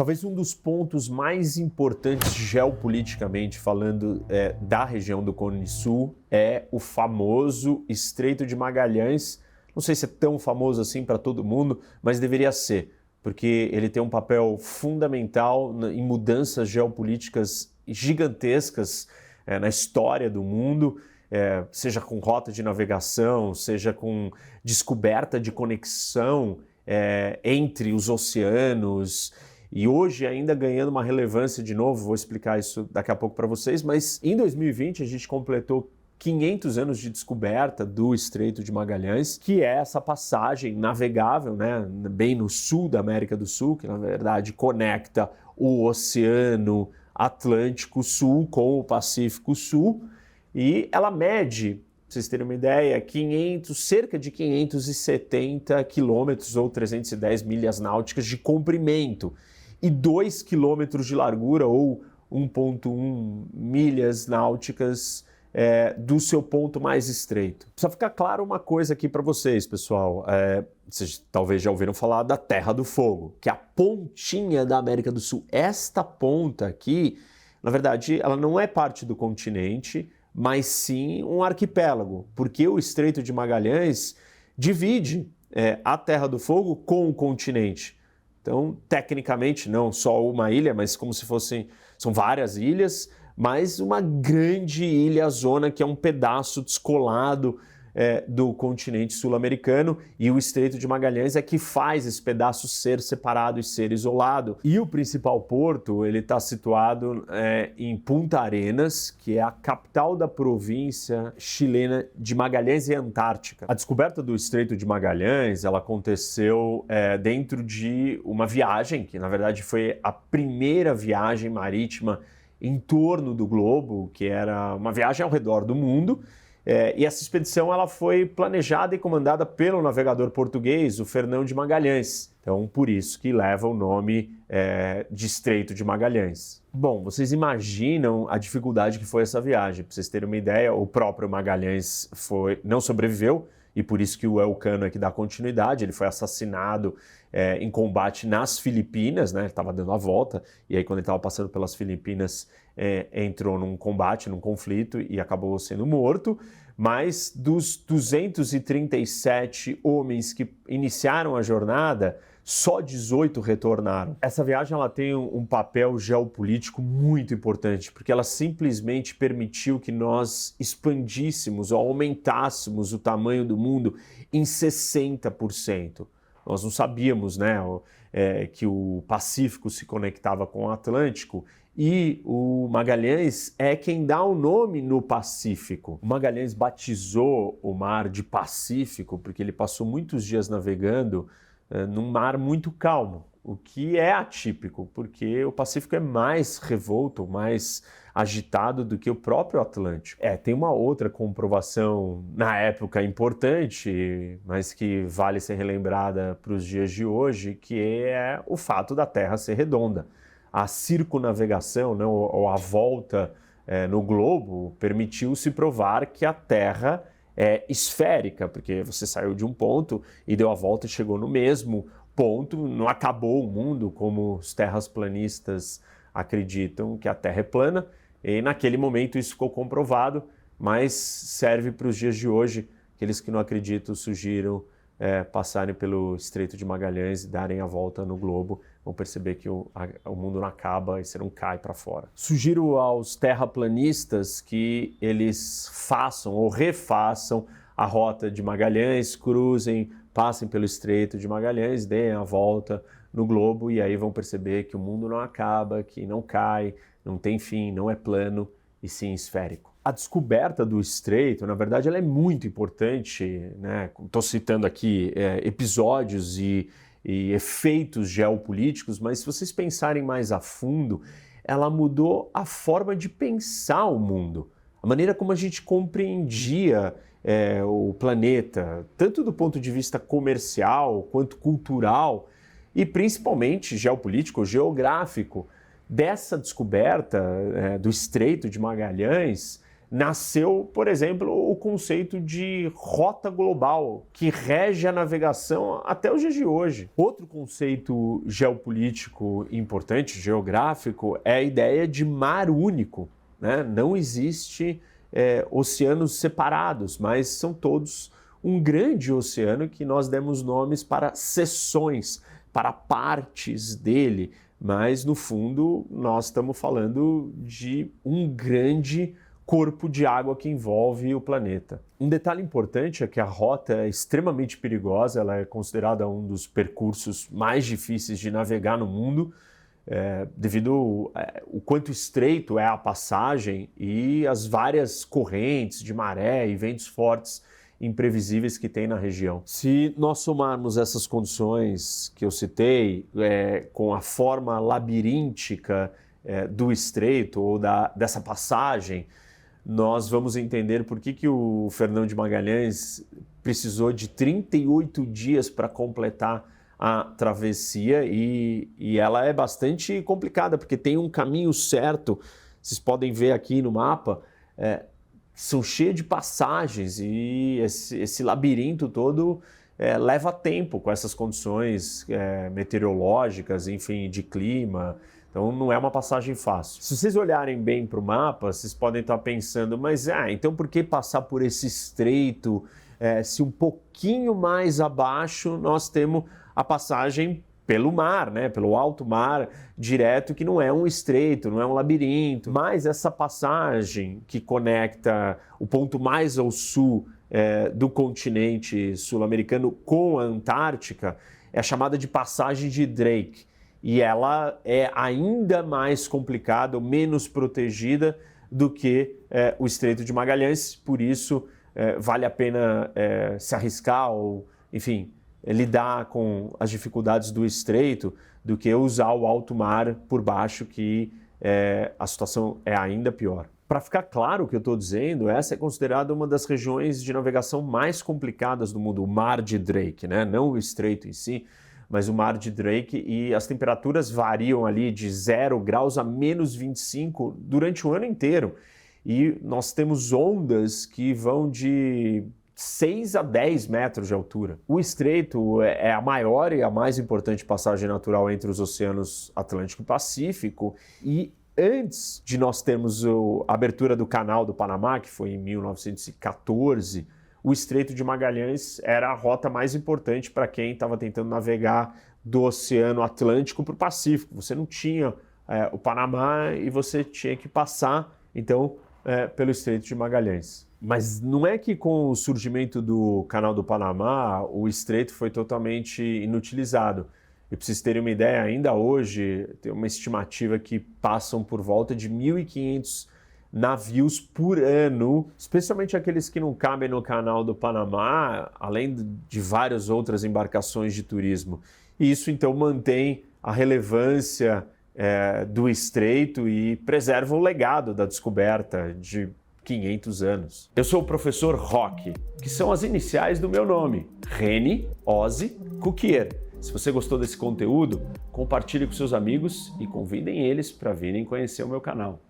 Talvez um dos pontos mais importantes geopoliticamente falando da região do Cone Sul é o famoso Estreito de Magalhães. Não sei se é tão famoso assim para todo mundo, mas deveria ser, porque ele tem um papel fundamental em mudanças geopolíticas gigantescas na história do mundo, seja com rota de navegação, seja com descoberta de conexão entre os oceanos, e hoje ainda ganhando uma relevância de novo, vou explicar isso daqui a pouco para vocês, mas em 2020 a gente completou 500 anos de descoberta do Estreito de Magalhães, que é essa passagem navegável, né, bem no sul da América do Sul, que na verdade conecta o Oceano Atlântico Sul com o Pacífico Sul, e ela mede, para vocês terem uma ideia, cerca de 570 quilômetros ou 310 milhas náuticas de comprimento e 2 quilômetros de largura ou 1,1 milhas náuticas do seu ponto mais estreito. Precisa ficar claro uma coisa aqui para vocês, pessoal. Vocês talvez já ouviram falar da Terra do Fogo, que é a pontinha da América do Sul. Esta ponta aqui, na verdade, ela não é parte do continente, mas sim um arquipélago, porque o Estreito de Magalhães divide a Terra do Fogo com o continente. Então, tecnicamente, não só uma ilha, mas como se fossem, são várias ilhas, mas uma grande ilha-zona que é um pedaço descolado do continente sul-americano, e o Estreito de Magalhães é que faz esse pedaço ser separado e ser isolado. E o principal porto, ele está situado em Punta Arenas, que é a capital da província chilena de Magalhães e Antártica. A descoberta do Estreito de Magalhães, ela aconteceu dentro de uma viagem, que na verdade foi a primeira viagem marítima em torno do globo, que era uma viagem ao redor do mundo, e essa expedição ela foi planejada e comandada pelo navegador português, o Fernão de Magalhães. Então, por isso que leva o nome de Estreito de Magalhães. Bom, vocês imaginam a dificuldade que foi essa viagem. Para vocês terem uma ideia, o próprio Magalhães não sobreviveu, e por isso que o Elcano é que dá continuidade. Ele foi assassinado em combate nas Filipinas, né? Ele estava dando a volta, e aí quando ele estava passando pelas Filipinas, entrou num combate, num conflito, e acabou sendo morto. Mas dos 237 homens que iniciaram a jornada, só 18 retornaram. Essa viagem ela tem um papel geopolítico muito importante, porque ela simplesmente permitiu que nós expandíssemos ou aumentássemos o tamanho do mundo em 60%. Nós não sabíamos, né, que o Pacífico se conectava com o Atlântico, e o Magalhães é quem dá o nome no Pacífico. O Magalhães batizou o mar de Pacífico porque ele passou muitos dias navegando num mar muito calmo, o que é atípico, porque o Pacífico é mais revolto, mais agitado do que o próprio Atlântico. Tem uma outra comprovação na época importante, mas que vale ser relembrada para os dias de hoje, que é o fato da Terra ser redonda. A circunnavegação, né, ou a volta no globo, permitiu-se provar que a Terra é esférica, porque você saiu de um ponto e deu a volta e chegou no mesmo ponto, não acabou o mundo como os terraplanistas acreditam que a Terra é plana, e naquele momento isso ficou comprovado, mas serve para os dias de hoje. Aqueles que não acreditam sugiram passarem pelo Estreito de Magalhães e darem a volta no globo, vão perceber que o mundo não acaba e você não cai para fora. Sugiro aos terraplanistas que eles façam ou refaçam a rota de Magalhães, cruzem, passem pelo Estreito de Magalhães, deem a volta no globo, e aí vão perceber que o mundo não acaba, que não cai, não tem fim, não é plano e sim esférico. A descoberta do Estreito, na verdade, ela é muito importante, né? Estou citando aqui episódios e efeitos geopolíticos, mas se vocês pensarem mais a fundo, ela mudou a forma de pensar o mundo, a maneira como a gente compreendia o planeta, tanto do ponto de vista comercial quanto cultural e principalmente geopolítico, geográfico. Dessa descoberta do Estreito de Magalhães, nasceu, por exemplo, o conceito de rota global, que rege a navegação até os dias de hoje. Outro conceito geopolítico importante, geográfico, é a ideia de mar único, né? Não existe oceanos separados, mas são todos um grande oceano que nós demos nomes para seções, para partes dele, mas no fundo nós estamos falando de um grande corpo de água que envolve o planeta. Um detalhe importante é que a rota é extremamente perigosa, ela é considerada um dos percursos mais difíceis de navegar no mundo, devido ao quanto estreito é a passagem e as várias correntes de maré e ventos fortes imprevisíveis que tem na região. Se nós somarmos essas condições que eu citei com a forma labiríntica do estreito ou dessa passagem, nós vamos entender por que o Fernão de Magalhães precisou de 38 dias para completar a travessia e ela é bastante complicada, porque tem um caminho certo, vocês podem ver aqui no mapa, são cheios de passagens e esse labirinto todo leva tempo com essas condições meteorológicas, enfim, de clima. Então não é uma passagem fácil. Se vocês olharem bem para o mapa, vocês podem estar pensando, mas então por que passar por esse estreito? Se um pouquinho mais abaixo nós temos a passagem pelo mar, né? Pelo alto mar direto, que não é um estreito, não é um labirinto, mas essa passagem que conecta o ponto mais ao sul do continente sul-americano com a Antártica é chamada de passagem de Drake. E ela é ainda mais complicada, ou menos protegida do que o Estreito de Magalhães, por isso vale a pena se arriscar ou, enfim, lidar com as dificuldades do estreito do que usar o alto mar por baixo, que a situação é ainda pior. Para ficar claro o que eu estou dizendo, essa é considerada uma das regiões de navegação mais complicadas do mundo, o Mar de Drake, né? Não o estreito em si, mas o Mar de Drake, e as temperaturas variam ali de 0 graus a menos 25 durante o ano inteiro. E nós temos ondas que vão de 6 a 10 metros de altura. O estreito é a maior e a mais importante passagem natural entre os oceanos Atlântico e Pacífico, e antes de nós termos a abertura do Canal do Panamá, que foi em 1914, o Estreito de Magalhães era a rota mais importante para quem estava tentando navegar do Oceano Atlântico para o Pacífico. Você não tinha o Panamá e você tinha que passar, então, pelo Estreito de Magalhães. Mas não é que com o surgimento do Canal do Panamá o estreito foi totalmente inutilizado. E para vocês terem uma ideia, ainda hoje tem uma estimativa que passam por volta de 1.500 navios por ano, especialmente aqueles que não cabem no Canal do Panamá, além de várias outras embarcações de turismo. E isso então mantém a relevância do estreito e preserva o legado da descoberta de 500 anos. Eu sou o professor Roque, que são as iniciais do meu nome, Reni Ozzy Cukier. Se você gostou desse conteúdo, compartilhe com seus amigos e convidem eles para virem conhecer o meu canal.